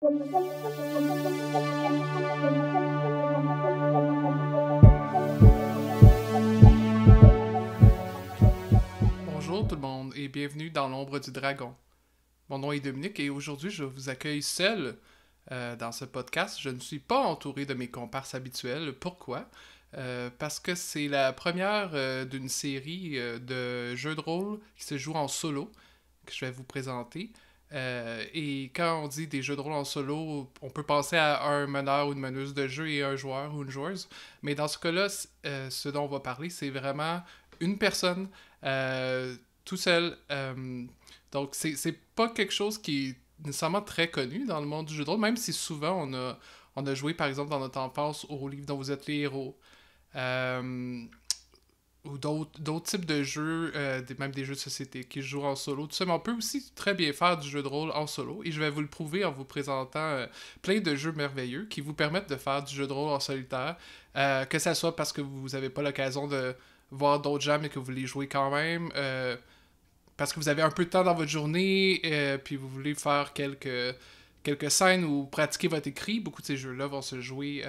Bonjour tout le monde et bienvenue dans l'ombre du dragon. Mon nom est Dominique et aujourd'hui je vous accueille seul dans ce podcast. Je ne suis pas entouré de mes comparses habituels. Pourquoi? Parce que c'est la première d'une série de jeux de rôle qui se joue en solo que je vais vous présenter. Et quand on dit des jeux de rôle en solo, on peut penser à un meneur ou une meneuse de jeu et un joueur ou une joueuse. Mais dans ce cas-là, ce dont on va parler, c'est vraiment une personne tout seul. Donc, c'est pas quelque chose qui est nécessairement très connu dans le monde du jeu de rôle, même si souvent on a joué, par exemple, dans notre enfance au livre dont vous êtes les héros. Euh, ou d'autres types de jeux, même des jeux de société qui se jouent en solo, tout ça, mais on peut aussi très bien faire du jeu de rôle en solo, et je vais vous le prouver en vous présentant plein de jeux merveilleux qui vous permettent de faire du jeu de rôle en solitaire, que ça soit parce que vous n'avez pas l'occasion de voir d'autres gens, mais que vous voulez jouer quand même, parce que vous avez un peu de temps dans votre journée, puis vous voulez faire quelques scènes ou pratiquer votre écrit. Beaucoup de ces jeux-là vont se jouer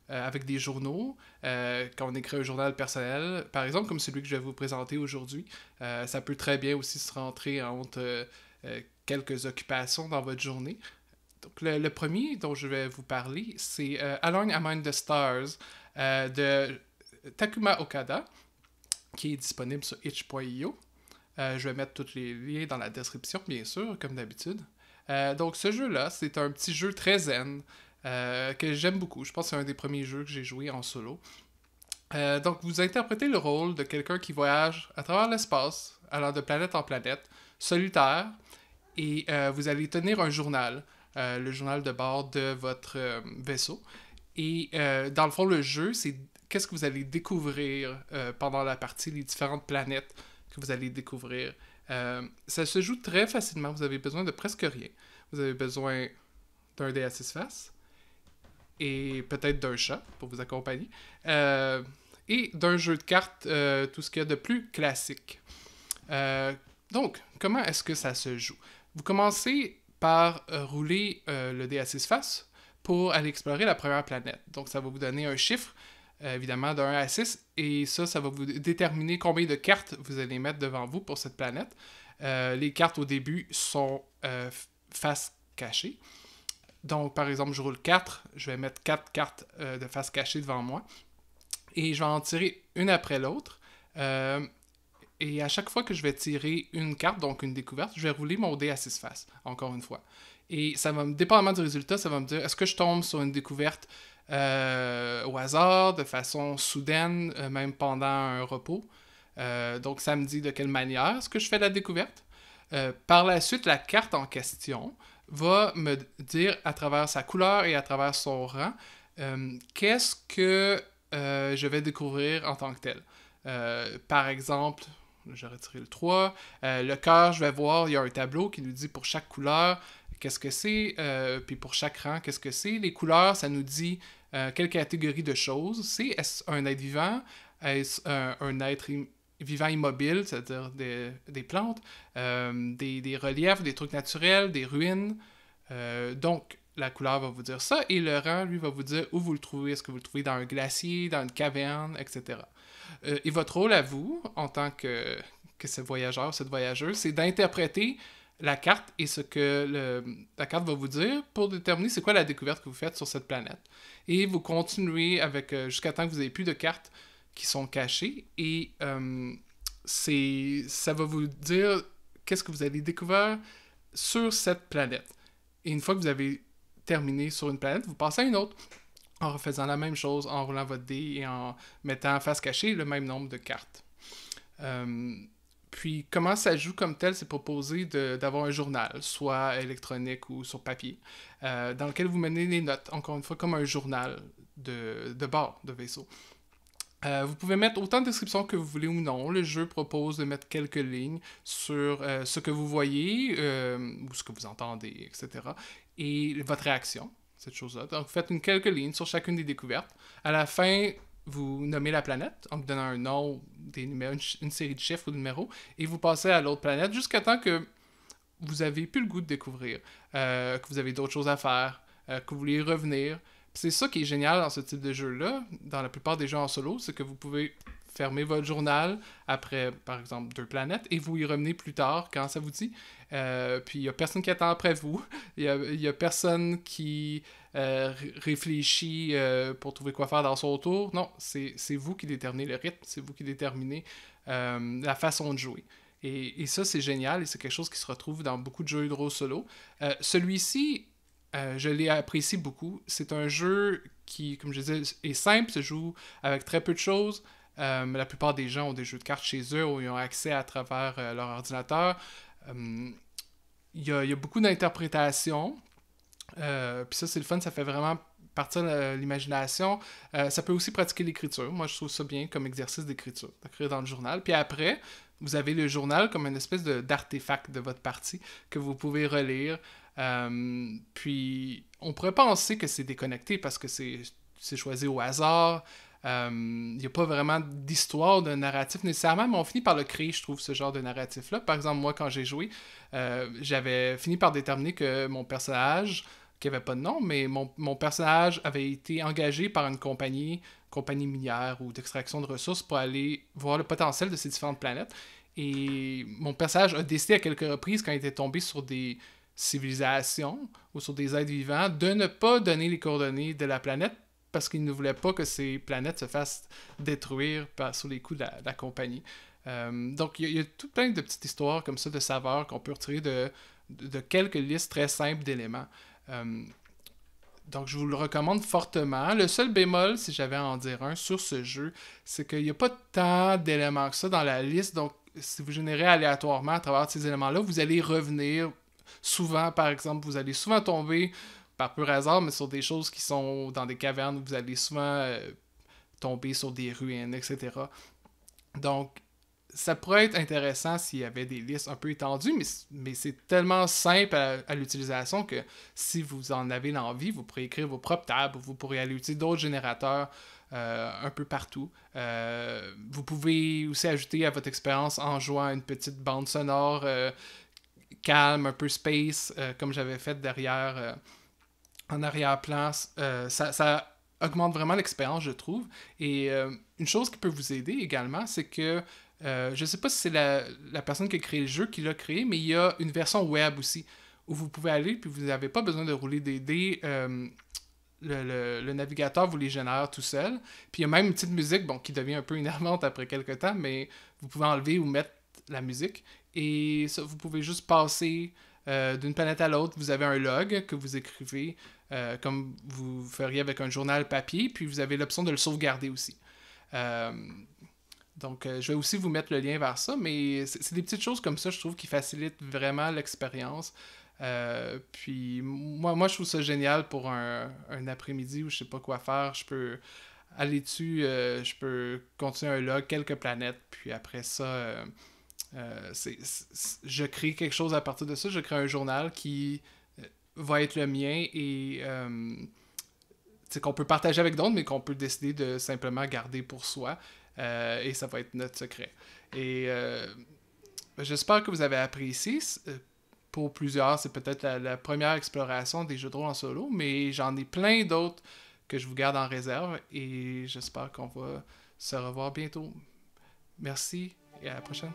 avec des journaux, quand on écrit un journal personnel, par exemple, comme celui que je vais vous présenter aujourd'hui. Ça peut très bien aussi se rentrer entre quelques occupations dans votre journée. Donc, le premier dont je vais vous parler, c'est Along Among the Stars de Takuma Okada, qui est disponible sur itch.io. Je vais mettre tous les liens dans la description, bien sûr, comme d'habitude. Donc, ce jeu-là, c'est un petit jeu très zen que j'aime beaucoup. Je pense que c'est un des premiers jeux que j'ai joué en solo. Donc, vous interprétez le rôle de quelqu'un qui voyage à travers l'espace, allant de planète en planète, solitaire, et vous allez tenir un journal, le journal de bord de votre vaisseau. Et dans le fond, le jeu, c'est qu'est-ce que vous allez découvrir pendant la partie, les différentes planètes que vous allez découvrir. Ça se joue très facilement, vous avez besoin de presque rien. Vous avez besoin d'un dé à 6 faces, et peut-être d'un chat pour vous accompagner, et d'un jeu de cartes, tout ce qu'il y a de plus classique. Donc, comment est-ce que ça se joue? Vous commencez par rouler le dé à 6 faces pour aller explorer la première planète. Donc, ça va vous donner un chiffre, évidemment, de 1 à 6, et ça va vous déterminer combien de cartes vous allez mettre devant vous pour cette planète. Les cartes au début sont face cachée. Donc, par exemple, je roule 4, je vais mettre 4 cartes de face cachée devant moi, et je vais en tirer une après l'autre. Et à chaque fois que je vais tirer une carte, donc une découverte, je vais rouler mon dé à 6 faces, encore une fois. Et ça va dépendamment du résultat, ça va me dire est-ce que je tombe sur une découverte au hasard, de façon soudaine, même pendant un repos. Donc, ça me dit de quelle manière est-ce que je fais la découverte. Par la suite, la carte en question va me dire à travers sa couleur et à travers son rang qu'est-ce que je vais découvrir en tant que tel. Par exemple, j'ai retiré le 3. Le cœur, je vais voir, il y a un tableau qui nous dit pour chaque couleur qu'est-ce que c'est, puis pour chaque rang, qu'est-ce que c'est. Les couleurs, ça nous dit quelle catégorie de choses c'est. Est-ce un être vivant? Est-ce un être vivant immobile, c'est-à-dire des plantes, des reliefs, des trucs naturels, des ruines. Donc, la couleur va vous dire ça, et le rang, lui, va vous dire où vous le trouvez. Est-ce que vous le trouvez dans un glacier, dans une caverne, etc. Et votre rôle à vous, en tant que ce voyageur, cette voyageuse, c'est d'interpréter la carte et ce que la carte va vous dire pour déterminer c'est quoi la découverte que vous faites sur cette planète. Et vous continuez avec jusqu'à temps que vous n'ayez plus de cartes qui sont cachées, et ça va vous dire qu'est-ce que vous allez découvrir sur cette planète. Et une fois que vous avez terminé sur une planète, vous passez à une autre en refaisant la même chose, en roulant votre dé et en mettant en face cachée le même nombre de cartes. Puis, comment ça joue comme tel, c'est proposé d'avoir un journal, soit électronique ou sur papier, dans lequel vous menez les notes, encore une fois, comme un journal de bord de vaisseau. Vous pouvez mettre autant de descriptions que vous voulez ou non. Le jeu propose de mettre quelques lignes sur ce que vous voyez, ou ce que vous entendez, etc. Et votre réaction, cette chose-là. Donc, vous faites quelques lignes sur chacune des découvertes. À la fin, vous nommez la planète en vous donnant un nom, des numéros, une série de chiffres ou de numéros, et vous passez à l'autre planète jusqu'à temps que vous avez plus le goût de découvrir, que vous avez d'autres choses à faire, que vous voulez y revenir. Puis c'est ça qui est génial dans ce type de jeu-là, dans la plupart des jeux en solo, c'est que vous pouvez fermer votre journal après, par exemple, 2 planètes, et vous y revenez plus tard quand ça vous dit. Puis il n'y a personne qui attend après vous. Il y a personne qui réfléchit pour trouver quoi faire dans son tour. Non, c'est vous qui déterminez le rythme, c'est vous qui déterminez la façon de jouer. Et ça, c'est génial et c'est quelque chose qui se retrouve dans beaucoup de jeux de rôle solo. Celui-ci, je l'ai apprécié beaucoup. C'est un jeu qui, comme je disais, est simple, se joue avec très peu de choses. La plupart des gens ont des jeux de cartes chez eux où ils ont accès à travers leur ordinateur. Il y a beaucoup d'interprétations. Puis ça, c'est le fun, ça fait vraiment partir de l'imagination. Ça peut aussi pratiquer l'écriture. Moi, je trouve ça bien comme exercice d'écriture, d'écrire dans le journal. Puis après, vous avez le journal comme une espèce d'artefact de votre partie que vous pouvez relire. Puis, on pourrait penser que c'est déconnecté parce que c'est choisi au hasard. Il n'y a pas vraiment d'histoire, de narratif nécessairement, mais on finit par le créer, je trouve, ce genre de narratif-là. Par exemple, moi, quand j'ai joué, j'avais fini par déterminer que mon personnage, qui n'avait pas de nom, mais mon personnage avait été engagé par une compagnie minière ou d'extraction de ressources pour aller voir le potentiel de ces différentes planètes. Et mon personnage a décidé à quelques reprises, quand il était tombé sur des civilisations ou sur des êtres vivants, de ne pas donner les coordonnées de la planète parce qu'il ne voulait pas que ces planètes se fassent détruire sous les coups de la compagnie. Donc, il y a tout plein de petites histoires comme ça, de saveurs qu'on peut retirer de quelques listes très simples d'éléments. Donc, je vous le recommande fortement. Le seul bémol, si j'avais à en dire un sur ce jeu, c'est qu'il n'y a pas tant d'éléments que ça dans la liste. Donc, si vous générez aléatoirement à travers ces éléments-là, vous allez revenir souvent, par exemple, vous allez souvent tomber par pur hasard, mais sur des choses qui sont dans des cavernes où vous allez souvent tomber sur des ruines, etc. Donc, ça pourrait être intéressant s'il y avait des listes un peu étendues, mais c'est tellement simple à l'utilisation que si vous en avez l'envie, vous pourrez écrire vos propres tables, vous pourrez aller utiliser d'autres générateurs un peu partout. Vous pouvez aussi ajouter à votre expérience en jouant une petite bande sonore calme, un peu space, comme j'avais fait derrière, en arrière-plan. Ça augmente vraiment l'expérience, je trouve. Et une chose qui peut vous aider également, c'est que je ne sais pas si c'est la personne qui a créé le jeu qui l'a créé, mais il y a une version web aussi, où vous pouvez aller, puis vous n'avez pas besoin de rouler des dés. Le navigateur vous les génère tout seul. Puis il y a même une petite musique, bon, qui devient un peu énervante après quelques temps, mais vous pouvez enlever ou mettre la musique. Et ça, vous pouvez juste passer d'une planète à l'autre. Vous avez un log que vous écrivez comme vous feriez avec un journal papier, puis vous avez l'option de le sauvegarder aussi. Donc, je vais aussi vous mettre le lien vers ça, mais c'est des petites choses comme ça, je trouve, qui facilitent vraiment l'expérience. Puis, moi, je trouve ça génial pour un après-midi où je sais pas quoi faire. Je peux aller dessus, je peux continuer un log, quelques planètes, puis après ça, je crée quelque chose à partir de ça. Je crée un journal qui va être le mien et qu'on peut partager avec d'autres, mais qu'on peut décider de simplement garder pour soi. Et ça va être notre secret. Et j'espère que vous avez apprécié. Pour plusieurs, c'est peut-être la première exploration des jeux de rôle en solo, mais j'en ai plein d'autres que je vous garde en réserve et j'espère qu'on va se revoir bientôt. Merci et à la prochaine.